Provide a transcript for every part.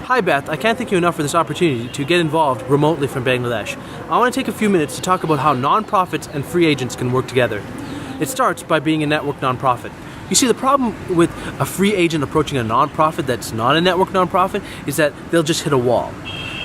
Hi Beth, I can't thank you enough for this opportunity to get involved remotely from Bangladesh. I want to take a few minutes to talk about how nonprofits and free agents can work together. It starts by being a network nonprofit. You see, the problem with a free agent approaching a nonprofit that's not a network nonprofit is that they'll just hit a wall.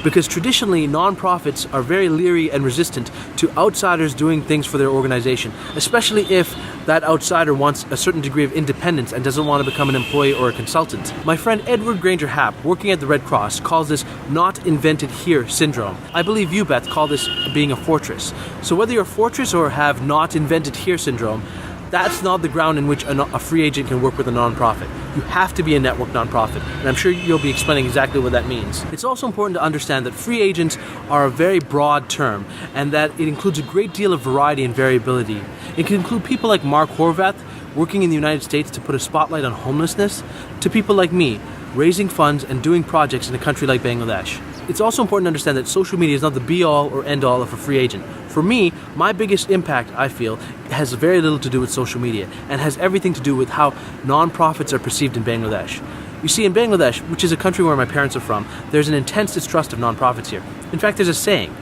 Because traditionally, nonprofits are very leery and resistant to outsiders doing things for their organization, especially if that outsider wants a certain degree of independence and doesn't want to become an employee or a consultant. My friend Edward Granger Happ, working at the Red Cross, calls this not invented here syndrome. I believe you, Beth, call this being a fortress. So whether you're a fortress or have not invented here syndrome, that's not the ground in which a free agent can work with a nonprofit. You have to be a network nonprofit, and I'm sure you'll be explaining exactly what that means. It's also important to understand that free agents are a very broad term, and that it includes a great deal of variety and variability. It can include people like Mark Horvath, working in the United States to put a spotlight on homelessness, to people like me, raising funds and doing projects in a country like Bangladesh. It's also important to understand that social media is not the be-all or end-all of a free agent. For me, my biggest impact, I feel, has very little to do with social media and has everything to do with how nonprofits are perceived in Bangladesh. You see, in Bangladesh, which is a country where my parents are from, there's an intense distrust of nonprofits here. In fact, there's a saying,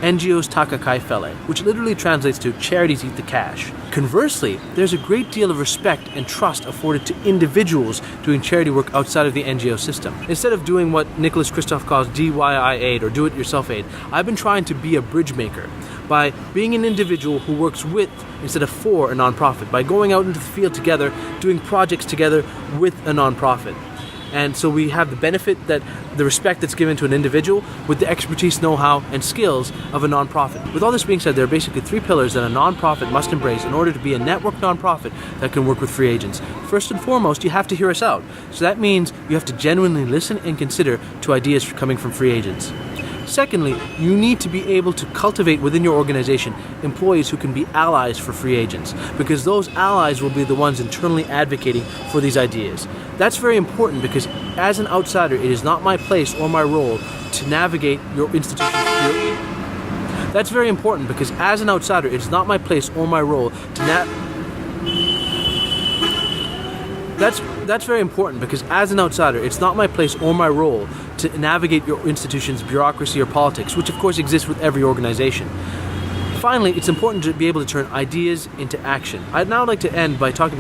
NGOs taka kai fele, which literally translates to charities eat the cash. Conversely, there's a great deal of respect and trust afforded to individuals doing charity work outside of the NGO system. Instead of doing what Nicholas Kristof calls DIY aid or do-it-yourself aid, I've been trying to be a bridge maker by being an individual who works with instead of for a nonprofit, by going out into the field together, doing projects together with a nonprofit. And so we have the benefit that the respect that's given to an individual with the expertise, know-how, and skills of a nonprofit. With all this being said, there are basically three pillars that a nonprofit must embrace in order to be a network nonprofit that can work with free agents. First and foremost, you have to hear us out. So that means you have to genuinely listen and consider to ideas coming from free agents. Secondly, you need to be able to cultivate within your organization employees who can be allies for free agents, because those allies will be the ones internally advocating for these ideas. That's very important because as an outsider, it is not my place or my role to navigate your institution. That's very important because as an outsider, it's not my place or my role to That's very important because as an outsider, it's not my place or my role to navigate your institution's bureaucracy or politics, which of course exists with every organization. Finally, it's important to be able to turn ideas into action. I'd now like to end by talking about